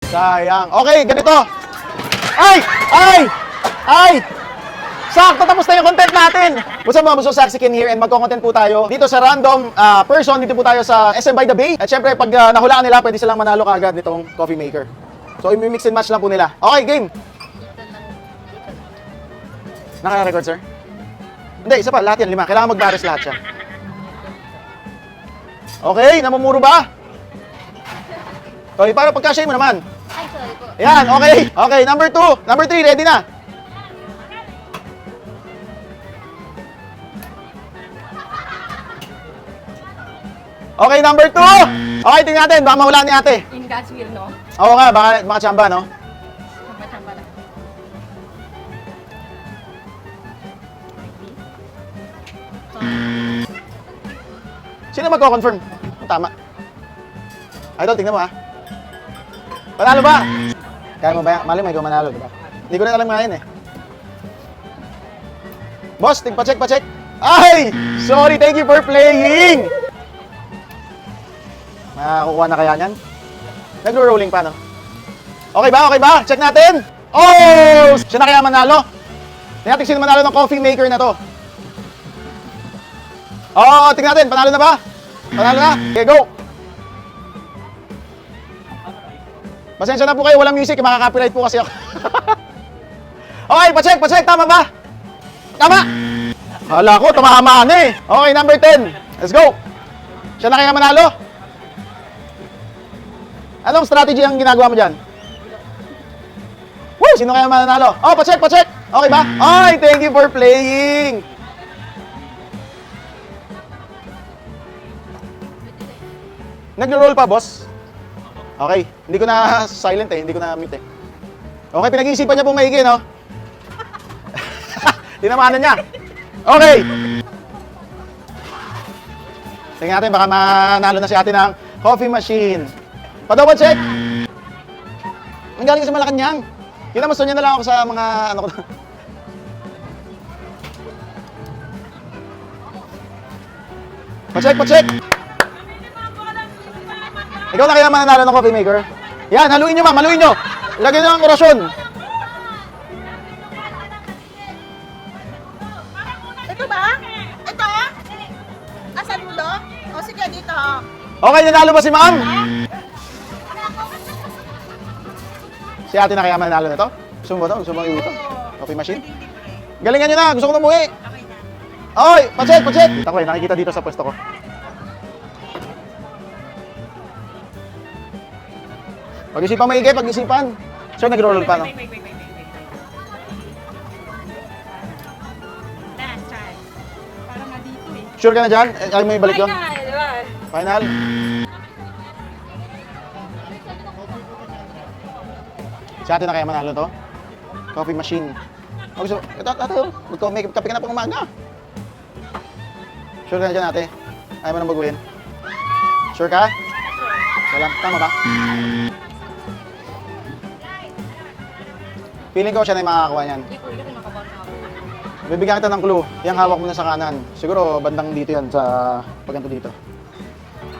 Sayang. Okay, ganito. Ay! Sakto, tapos na yung content natin. What's up mga Muso, Saxikin here, and magko-content po tayo dito sa random person. Dito po tayo sa SM by the Bay. At syempre, pag nahulaan nila, pwede silang manalo kaagad nitong coffee maker. So, i-mix and match lang po nila. Okay, game. Naka-record, sir? Hindi, isa pa. Lahat yan, 5. Kailangan mag-baris lahat siya. Okay, namumuro ba? Okay, para pagka-share mo naman. Ay, sorry po. Yan, okay. Okay, number 2. Number 3, ready na. Okay, number 2. Okay, tingnan natin. Baka mahulaan ni ate. In God's will, no? Oo nga, baka tsamba, no? Chamba-chamba lang. Sino magko-confirm? Tama. Idol, tingnan mo ha. Panalo ba? Kaya mo ba yan? Mali mo, ikaw manalo, diba? Hindi ko na alam nga yun eh. Boss, pa-check. Ay! Sorry, thank you for playing! Makakukuha na kaya yan? Nagro-rolling pa, no? Okay ba? Check natin! Oh! Siya na kaya manalo? Tingnan natin sino manalo ng coffee maker na to. Oo, tingnan natin. Panalo na ba? Panalo na? Okay, go! Pasensya na po kayo, walang music. Makaka-copyright po kasi ako. Okay, pa-check. Tama ba? Tama! Hala ko, tumahamaan eh. Okay, number 10. Let's go! Siya na kaya manalo? Anong strategy ang ginagawa mo dyan? Woo! Sino kaya mananalo? Oh, pa-check! Okay ba? Ay, thank you for playing! Nagro-roll pa, boss? Okay, hindi ko na silent eh, hindi ko na mute eh. Okay, pinag-iisipan niya pong maigi, no? Tinamanan niya. Okay! Tingnan natin, baka manalo na si ate ng coffee machine. Pa-double check! Ang galing sa Malacanang. Kinamusta niya na lang ako sa mga ano ko. Pa-check! Ikaw na kaya mananalo ng coffee maker? Yan, haluin nyo ma'am, haluin nyo. Lagyan nyo ang orasyon. Ito ba? Ito? Asan mo do? O sige, dito. Okay, nanalo ba si ma'am? Si ate na kaya mananalo na to? Gusto mo ba to? Gusto mo iuwi to? Coffee machine? Galingan nyo na, gusto ko na umuwi. Okay, pa-check. Ako eh, nakikita dito sa pwesto ko. Pag-isipan maigi, pag-isipan. Sir, nag-roll pa, no? Wait. Last try. Parang nga dito eh. Sure ka na dyan? Ayaw mo ibalik yun? Final, diba? Final? Si ate na kaya manalo to? Coffee machine. Oh, gusto, ito, may kape ka na pang umaga. Sure ka na dyan, ate? Ayaw mo nang baguhin? Sure ka? Wala, tama ba? Feeling ko siya na yung makakakuha niyan. Hindi po, hindi ko nakabaw na ako. Bibigyan kita ng clue. Yung hawak mo na sa kanan. Siguro bandang dito yan sa pagganto dito.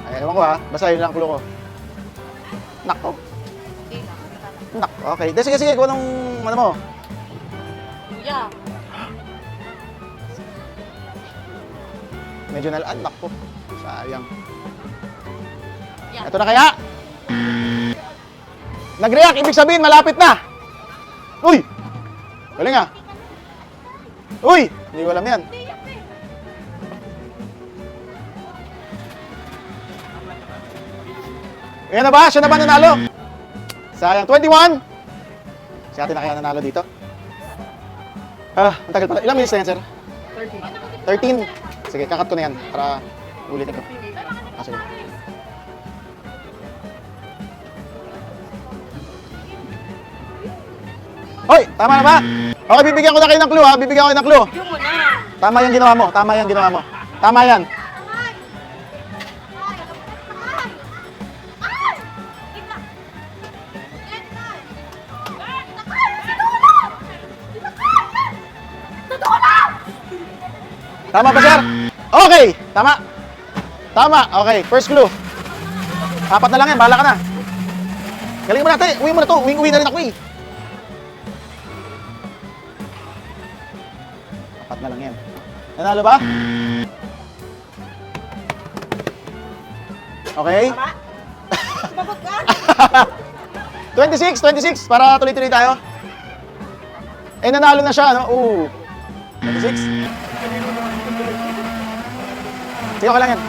Ay, ewan ko ha. Basta yun lang clue ko. Nako. Nak. Okay. Sige. Kung anong ano mo. Kuya. Medyo nalaan. Nako. Sayang. Yan. Ito na kaya. Nag-react. Ibig sabihin malapit na. Uy! Galing ah. Uy! Hindi ko alam yan. Ayan na ba? Siya na ba nanalo? Sayang. 21! Si ate na kaya nanalo dito? Ang tagal pala. Ilang minutes na yan, sir? 13. Sige, kakat ko na yan para ulitin ko. Sige. Hoy! Tama na ba? Okay, bibigyan ko na kayo ng clue ha. Bibigyan ko kayo ng clue. Yung muna. Tama yung ginawa mo. Tama yan. Tama ba, sir? Okay! Tama. Okay, first clue. 4 na lang yan. Bahala ka na. Galing mo natin. Uwi mo na to. Uwi na rin ako eh. Apat na lang yan. Nanalo ba? Okay. Tama? Sumagot ka? 26 para tuloy-tuloy tayo. Eh, nanalo na siya, no? Oo. 26. Sige, okay lang yan.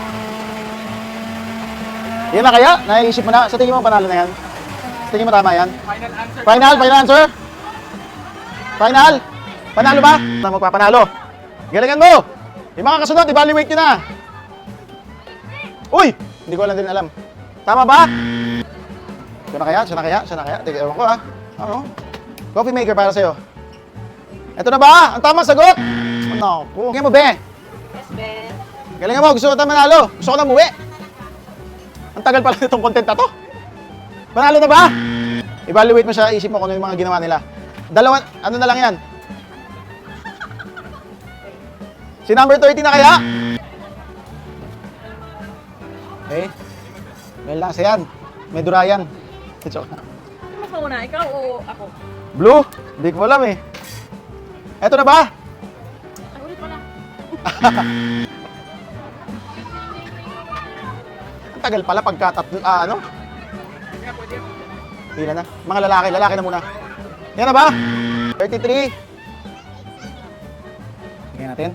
Yan na kaya? Naiisip mo na? Sa tingin mo, panalo na yan? Sa tingin mo, tama yan? Final answer? Final? Panalo ba? Na magpapanalo. Galingan mo! Yung mga kasunod, evaluate nyo na. Uy! Hindi ko lang din alam. Tama ba? Siya na kaya? Siya na kaya? Siya na kaya? Teka, ewan ko ha. Ano? Coffee maker para sa'yo. Ito na ba? Ang tamang sagot? Naku. Galingan mo, be. Yes, Ben. Galingan mo. Gusto ko tayo manalo. Gusto ko na umuwi. Ang tagal pala nitong content na to. Panalo na ba? Evaluate mo siya. Isip mo kung ano yung mga ginawa nila. Dalawa, ano na lang yan? Si number 30 na kaya? Okay. Well lang, yan. May durayan. Joke na. Ano mas mauna? Ikaw o ako? Blue? Hindi ko alam eh. Eto na ba? Ay, ulit pala. Ang tagal pala pagka ano? Pila na. Mga lalaki na muna. Yan na ba? 33. Tingnan natin.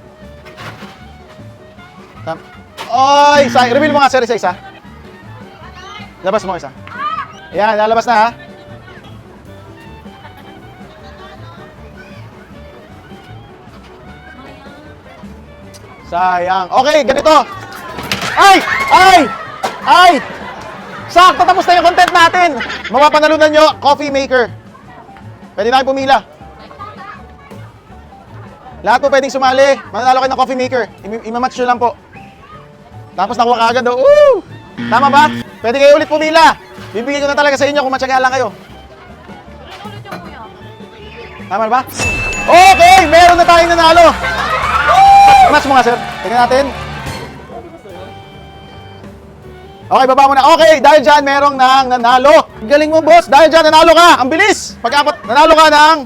Oy! Reveal mo nga, sir, isa. Labas mo isa. Ayan, lalabas na ha. Sayang. Okay, ganito. Ay! Sakto, tapos na yung content natin. Mapapanalunan nyo, coffee maker. Pwede na kayo pumila. Lahat po pwedeng sumali. Mananalo kayo ng coffee maker. Imamatch nyo lang po. Tapos nakuha ka agad daw. Woo! Tama ba? Pwede kayo ulit pumila. Bibigyan ko na talaga sa inyo kung matyaga lang kayo. Ulit yung kuya. Tama na ba? Okay! Meron na tayong nanalo. Match mo nga, sir. Tingnan natin. Okay, baba mo na. Okay, dahil dyan, merong nanalo. Galing mo, boss. Dahil dyan, nanalo ka. Ang bilis. Nanalo ka ng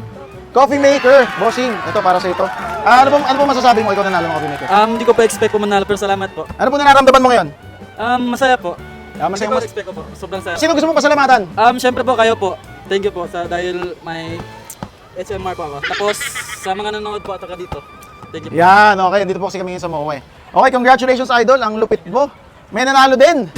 coffee maker. Bossing, ito para sa ito. Ano po masasabi mo? Ikaw nanalo ng coffee maker. Hindi ko pa expect po manalo pero salamat po. Ano po nararamdaman mo ngayon? Masaya po. Masaya Hindi mo. ko expect ko po. Sobrang saya. Sino gusto mong pasalamatan? Syempre po kayo po. Thank you po dahil may HMR po ako. Tapos sa mga nanonood po at saka dito. Thank you po. Yan, okay. Dito po kasi kami ngayon sa Moe. Okay, congratulations, idol. Ang lupit mo. May nanalo din.